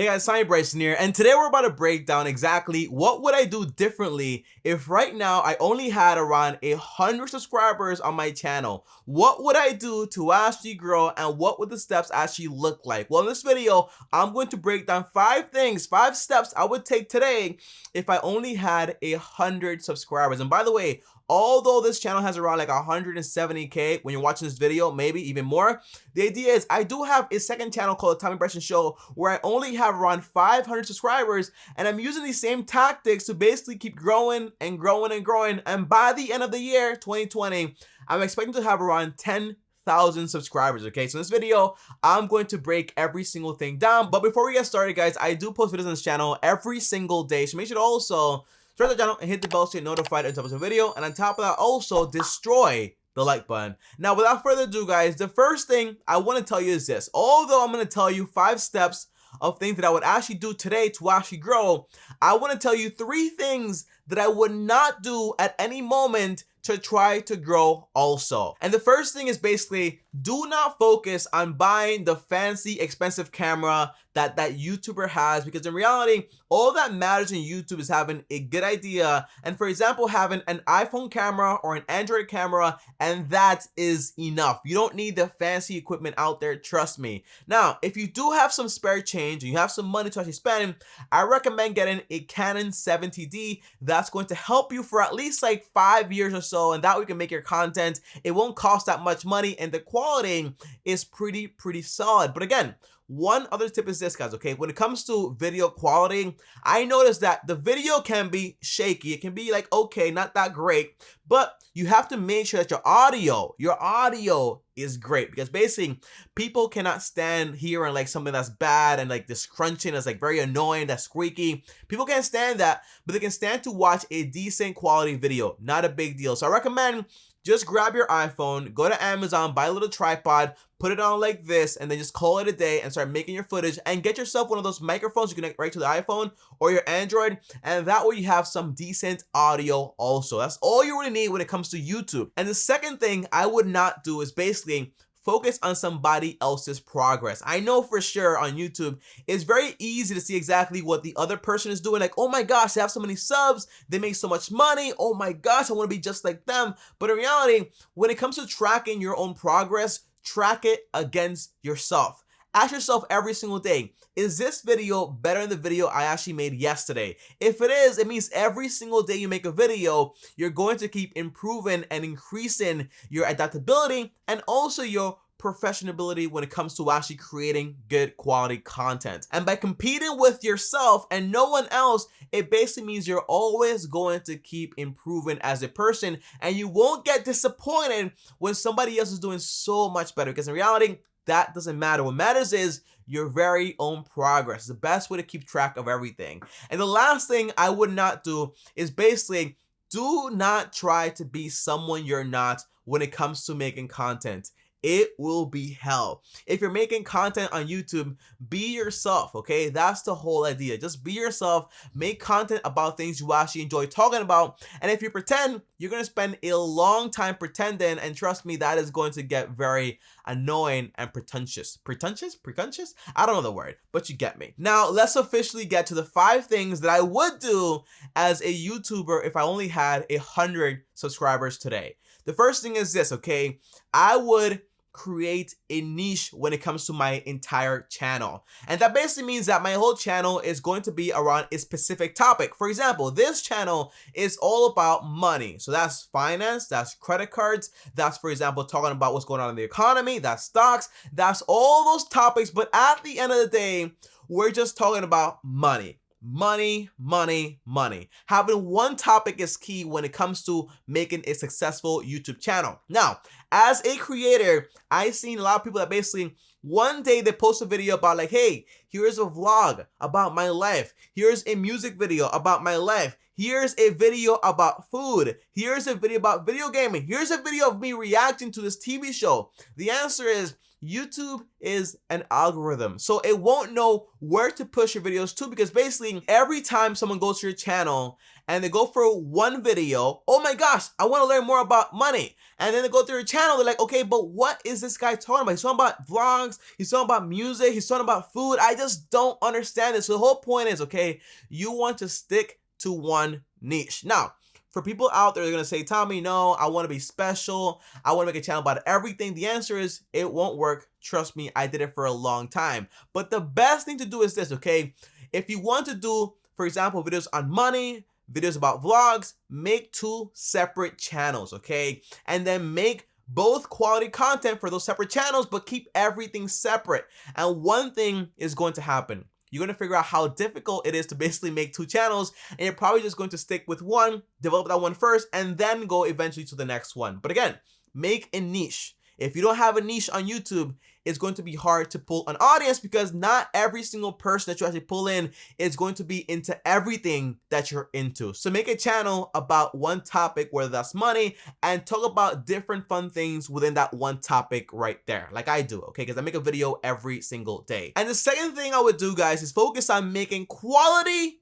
Hey guys, Simon Bryson here, and today we're about to break down exactly what would I do differently if right now I only had around 100 subscribers on my channel. What would I do to actually grow, and what would the steps actually look like? Well, in this video, I'm going to break down 5 steps I would take today if I only had 100 subscribers. And by the way, although this channel has around like 170k when you're watching this video, maybe even more, the idea is I do have a second channel called The Tommy Bryson Show where I only have around 500 subscribers, and I'm using these same tactics to basically keep growing and growing and growing. And by the end of the year 2020, I'm expecting to have around 10,000 subscribers. Okay, so in this video I'm going to break every single thing down. But before we get started, guys, I do post videos on this channel every single day, so make sure to also subscribe to the channel and hit the bell so you're notified every time I post a video. And on top of that, also destroy the like button. Now, without further ado, guys, the first thing I want to tell you is this. Although I'm going to tell you 5 steps of things that I would actually do today to actually grow, I want to tell you 3 things that I would not do at any moment to try to grow also. And the first thing is basically, do not focus on buying the fancy expensive camera that YouTuber has, because in reality, all that matters in YouTube is having a good idea, and for example, having an iPhone camera or an Android camera, and that is enough. You don't need the fancy equipment out there, trust me. Now, if you do have some spare change and you have some money to actually spend, I recommend getting a Canon 70D. That's going to help you for at least like 5 years or so, and that way you can make your content. It won't cost that much money, and the quality is pretty solid. But again, one other tip is this, guys, okay? When it comes to video quality, I noticed that the video can be shaky. It can be like, okay, not that great, but you have to make sure that your audio is great, because basically people cannot stand hearing like something that's bad and like this crunching that's like very annoying, that's squeaky. People can't stand that, but they can stand to watch a decent quality video. Not a big deal. So I recommend just grab your iPhone, go to Amazon, buy a little tripod, put it on like this, and then just call it a day and start making your footage, and get yourself one of those microphones you connect right to the iPhone or your Android, and that way you have some decent audio also. That's all you really need when it comes to YouTube. And the second thing I would not do is basically focus on somebody else's progress. I know for sure on YouTube, it's very easy to see exactly what the other person is doing. Like, oh my gosh, they have so many subs, they make so much money. Oh my gosh, I want to be just like them. But in reality, when it comes to tracking your own progress, track it against yourself. Ask yourself every single day, is this video better than the video I actually made yesterday? If it is, it means every single day you make a video, you're going to keep improving and increasing your adaptability and also your professionability when it comes to actually creating good quality content. And by competing with yourself and no one else, it basically means you're always going to keep improving as a person, and you won't get disappointed when somebody else is doing so much better, because in reality, that doesn't matter. What matters is your very own progress. It's the best way to keep track of everything. And the last thing I would not do is basically, do not try to be someone you're not when it comes to making content. It will be hell. If you're making content on YouTube, be yourself, okay? That's the whole idea. Just be yourself, make content about things you actually enjoy talking about. And if you pretend, you're gonna spend a long time pretending, and trust me, that is going to get very annoying and pretentious. Pretentious? I don't know the word, but you get me. Now, let's officially get to the 5 things that I would do as a YouTuber if I only had 100 subscribers today. The first thing is this, okay? I would create a niche when it comes to my entire channel. And that basically means that my whole channel is going to be around a specific topic. For example, this channel is all about money. So that's finance, that's credit cards, that's, for example, talking about what's going on in the economy, that's stocks, that's all those topics. But at the end of the day, we're just talking about money. Money. Having one topic is key when it comes to making a successful YouTube channel. Now, as a creator, I've seen a lot of people that basically one day they post a video about like, hey, here's a vlog about my life. Here's a music video about my life. Here's a video about food. Here's a video about video gaming. Here's a video of me reacting to this TV show. The answer is, YouTube is an algorithm, so it won't know where to push your videos to, because basically every time someone goes to your channel and they go for one video, oh my gosh, I want to learn more about money. And then they go through your channel, they're like, okay, but what is this guy talking about? He's talking about vlogs, he's talking about music, he's talking about food. I just don't understand this. So the whole point is, okay, you want to stick to one niche. Now, for people out there, they're going to say, Tommy, no, I want to be special. I want to make a channel about everything. The answer is it won't work. Trust me, I did it for a long time. But the best thing to do is this, okay? If you want to do, for example, videos on money, videos about vlogs, make 2 separate channels, okay? And then make both quality content for those separate channels, but keep everything separate. And one thing is going to happen. You're going to figure out how difficult it is to basically make 2 channels, and you're probably just going to stick with one, develop that one first, and then go eventually to the next one. But again, make a niche. If you don't have a niche on YouTube, it's going to be hard to pull an audience, because not every single person that you actually pull in is going to be into everything that you're into. So make a channel about one topic, whether that's money, and talk about different fun things within that one topic right there, like I do, okay? Because I make a video every single day. And the second thing I would do, guys, is focus on making quality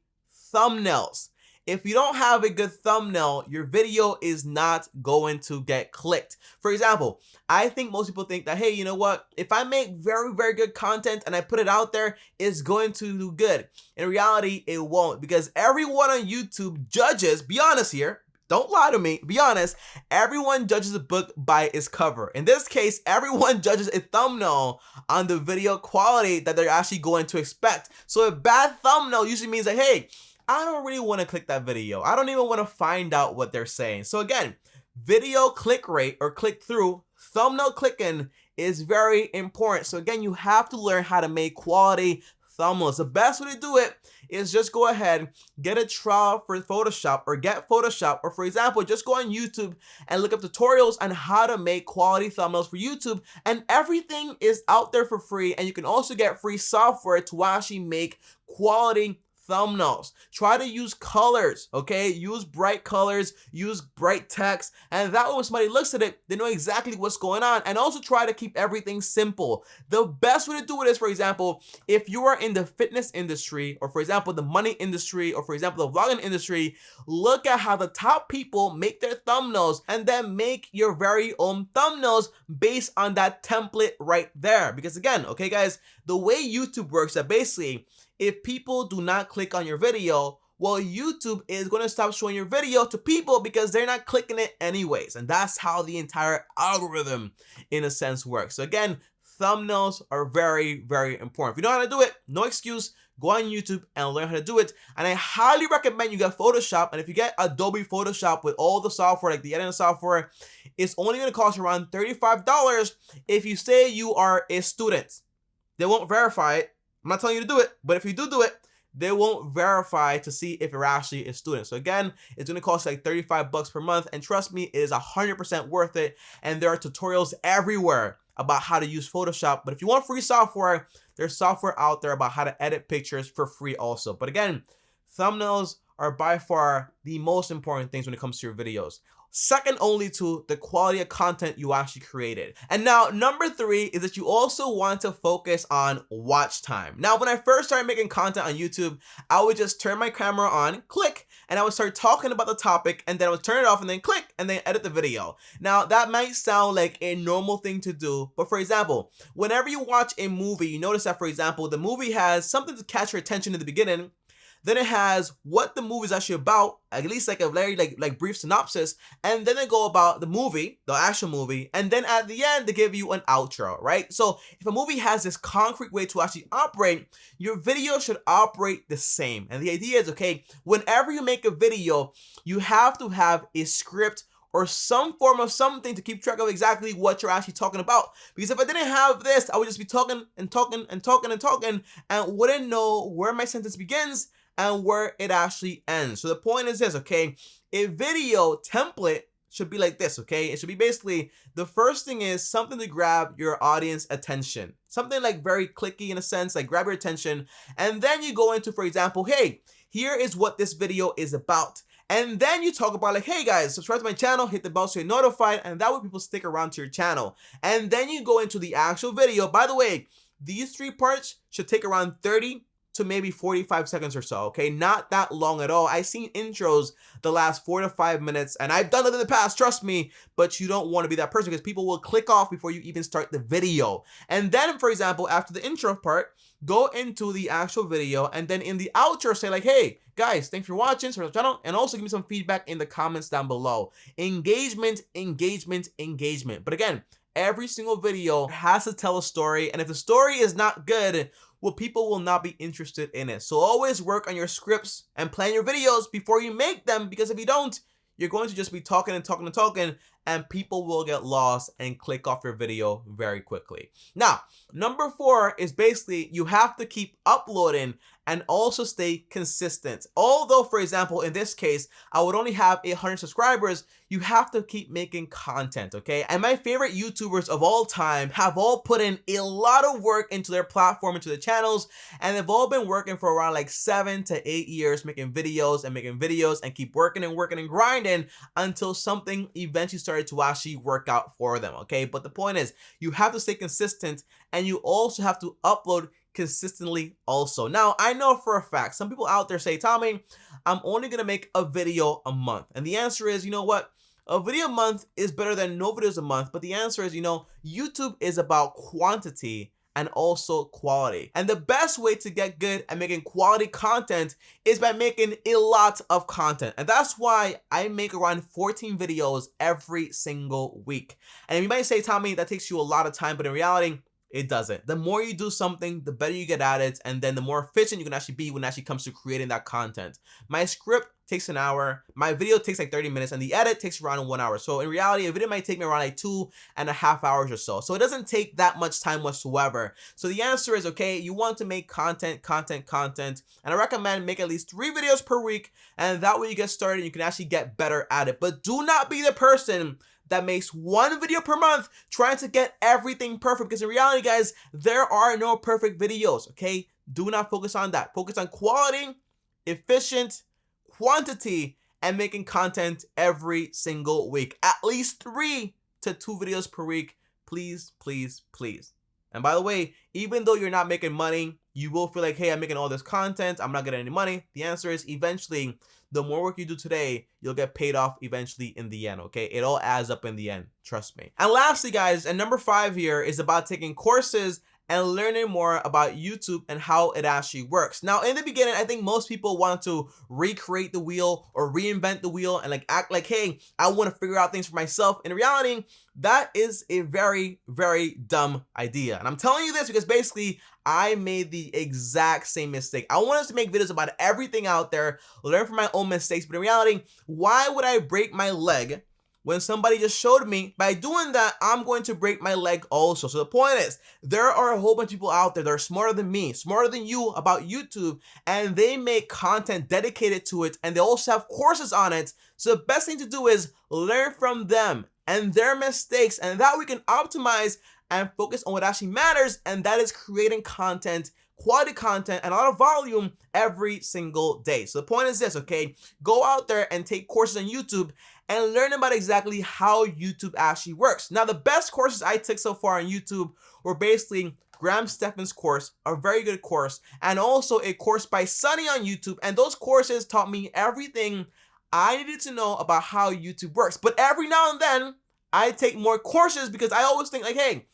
thumbnails. If you don't have a good thumbnail, your video is not going to get clicked. For example, I think most people think that, hey, you know what? If I make very, very good content and I put it out there, it's going to do good. In reality, it won't, because everyone on YouTube judges, be honest here, don't lie to me, be honest, everyone judges a book by its cover. In this case, everyone judges a thumbnail on the video quality that they're actually going to expect. So a bad thumbnail usually means that, hey, I don't really want to click that video. I don't even want to find out what they're saying. So again, video click rate or click through, thumbnail clicking is very important. So again, you have to learn how to make quality thumbnails. The best way to do it is just go ahead, get a trial for Photoshop, or get Photoshop, or for example, just go on YouTube and look up tutorials on how to make quality thumbnails for YouTube, and everything is out there for free. And you can also get free software to actually make quality thumbnails. Try to use colors, okay? Use bright colors, use bright text, and that way when somebody looks at it, they know exactly what's going on. And also try to keep everything simple. The best way to do it is, for example, if you are in the fitness industry, or for example, the money industry, or for example, the vlogging industry, look at how the top people make their thumbnails, and then make your very own thumbnails based on that template right there. Because again, okay guys, the way YouTube works, that basically, if people do not click on your video, well, YouTube is going to stop showing your video to people because they're not clicking it anyways. And that's how the entire algorithm, in a sense, works. So again, thumbnails are very, very important. If you know how to do it, no excuse. Go on YouTube and learn how to do it. And I highly recommend you get Photoshop. And if you get Adobe Photoshop with all the software, like the editing software, it's only going to cost around $35 if you say you are a student. They won't verify it. I'm not telling you to do it, but if you do it, they won't verify to see if you're actually a student. So again, it's going to cost like $35 per month. And trust me, it is 100% worth it. And there are tutorials everywhere about how to use Photoshop. But if you want free software, there's software out there about how to edit pictures for free also. But again, thumbnails are by far the most important things when it comes to your videos. Second only to the quality of content you actually created. And now number 3 is that you also want to focus on watch time. Now, when I first started making content on YouTube, I would just turn my camera on, click, and I would start talking about the topic, and then I would turn it off and then click and then edit the video. Now, that might sound like a normal thing to do, but for example, whenever you watch a movie, you notice that, for example, the movie has something to catch your attention in the beginning. Then it has what the movie is actually about, at least like a very like brief synopsis, and then they go about the movie, the actual movie, and then at the end they give you an outro, right? So if a movie has this concrete way to actually operate, your video should operate the same. And the idea is, okay, whenever you make a video, you have to have a script or some form of something to keep track of exactly what you're actually talking about. Because if I didn't have this, I would just be talking and talking and talking and talking and wouldn't know where my sentence begins and where it actually ends. So the point is this, okay? A video template should be like this, okay? It should be basically, the first thing is something to grab your audience attention. Something like very clicky in a sense, like grab your attention. And then you go into, for example, hey, here is what this video is about. And then you talk about like, hey guys, subscribe to my channel, hit the bell so you're notified, and that way people stick around to your channel. And then you go into the actual video. By the way, these 3 parts should take around 30 to maybe 45 seconds or so, okay? Not that long at all. I've seen intros the last 4 to 5 minutes, and I've done it in the past, trust me, but you don't want to be that person because people will click off before you even start the video. And then, for example, after the intro part, go into the actual video, and then in the outro say like, hey, guys, thanks for watching, subscribe to the channel, and also give me some feedback in the comments down below. Engagement, engagement, engagement. But again, every single video has to tell a story, and if the story is not good, well, people will not be interested in it. So always work on your scripts and plan your videos before you make them, because if you don't, you're going to just be talking and talking and talking, and people will get lost and click off your video very quickly. Now, number 4 is basically you have to keep uploading and also stay consistent. Although, for example, in this case, I would only have 100 subscribers, you have to keep making content, okay? And my favorite YouTubers of all time have all put in a lot of work into their platform, into the channels, and they've all been working for around like 7 to 8 years, making videos and keep working and grinding until something eventually started to actually work out for them, okay? But the point is, you have to stay consistent, and you also have to upload consistently also. Now, I know for a fact, some people out there say, Tommy, I'm only gonna make a video a month. And the answer is, you know what? A video a month is better than no videos a month. But the answer is, you know, YouTube is about quantity and also quality. And the best way to get good at making quality content is by making a lot of content. And that's why I make around 14 videos every single week. And you might say, Tommy, that takes you a lot of time, but in reality, it doesn't. The more you do something, the better you get at it, and then the more efficient you can actually be when it actually comes to creating that content. My script takes an hour, my video takes like 30 minutes, and the edit takes around 1 hour. So in reality, a video might take me around like 2.5 hours or so. So it doesn't take that much time whatsoever. So the answer is, okay, you want to make content, and I recommend make at least 3 videos per week, and that way you get started and you can actually get better at it. But do not be the person that makes 1 video per month trying to get everything perfect, because in reality, guys, there are no perfect videos, okay? Do not focus on that. Focus on quality, efficient, quantity, and making content every single week. At least 3 to 2 videos per week, please, please, please. And by the way, even though you're not making money, you will feel like, hey, I'm making all this content, I'm not getting any money. The answer is eventually, the more work you do today, you'll get paid off eventually in the end, okay? It all adds up in the end, trust me. And lastly, guys, and number 5 here is about taking courses and learning more about YouTube and how it actually works. Now, in the beginning, I think most people want to recreate the wheel or reinvent the wheel and like act like, hey, I want to figure out things for myself. In reality, that is a very, very dumb idea. And I'm telling you this because basically I made the exact same mistake. I wanted to make videos about everything out there, learn from my own mistakes, but in reality, why would I break my leg when somebody just showed me by doing that, I'm going to break my leg also? So the point is, there are a whole bunch of people out there that are smarter than me, smarter than you about YouTube, and they make content dedicated to it, and they also have courses on it. So the best thing to do is learn from them and their mistakes, and that we can optimize and focus on what actually matters, and that is creating content, quality content, and a lot of volume every single day. So the point is this, okay? Go out there and take courses on YouTube and learn about exactly how YouTube actually works. Now, the best courses I took so far on YouTube were basically Graham Stephan's course, a very good course, and also a course by Sunny on YouTube. And those courses taught me everything I needed to know about how YouTube works. But every now and then, I take more courses because I always think like, hey,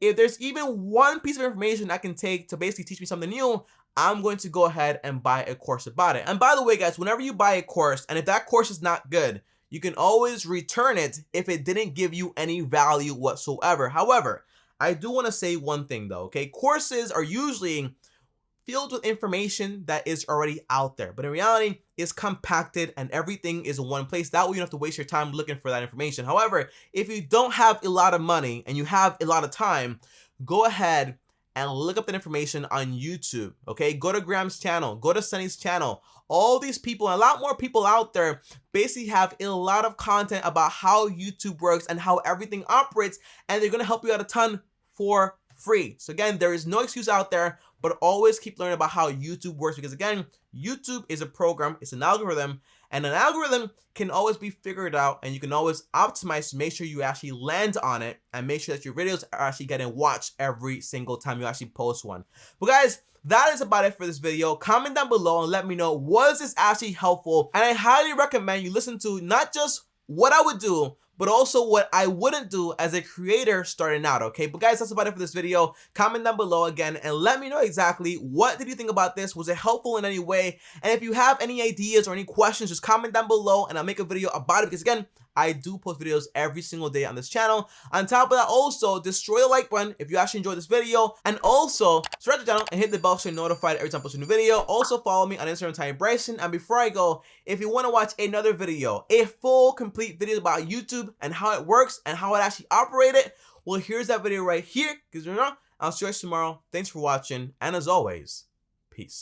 if there's even one piece of information I can take to basically teach me something new, I'm going to go ahead and buy a course about it. And by the way, guys, whenever you buy a course, and if that course is not good, you can always return it if it didn't give you any value whatsoever. However, I do want to say one thing though, okay? Courses are usually filled with information that is already out there, but in reality, it's compacted and everything is in one place. That way you don't have to waste your time looking for that information. However, if you don't have a lot of money and you have a lot of time, go ahead and look up that information on YouTube, okay? Go to Graham's channel, go to Sunny's channel. All these people, and a lot more people out there, basically have a lot of content about how YouTube works and how everything operates, and they're gonna help you out a ton for free. So again, there is no excuse out there, but always keep learning about how YouTube works, because again, YouTube is a program, it's an algorithm, and an algorithm can always be figured out, and you can always optimize to make sure you actually land on it and make sure that your videos are actually getting watched every single time you actually post one. But guys, that is about it for this video. Comment down below and let me know, was this actually helpful? And I highly recommend you listen to not just what I would do, but also what I wouldn't do as a creator starting out, okay? But guys, that's about it for this video. Comment down below again and let me know exactly what did you think about this. Was it helpful in any way? And if you have any ideas or any questions, just comment down below and I'll make a video about it, because again, I do post videos every single day on this channel. On top of that, also destroy the like button if you actually enjoyed this video, and also subscribe to the channel and hit the bell so you're notified every time I post a new video. Also follow me on Instagram, Ty Bryson. And before I go, if you want to watch another video, a full complete video about YouTube and how it works and how it actually operated, well, here's that video right here. Because you know, I'll see you guys tomorrow. Thanks for watching, and as always, peace.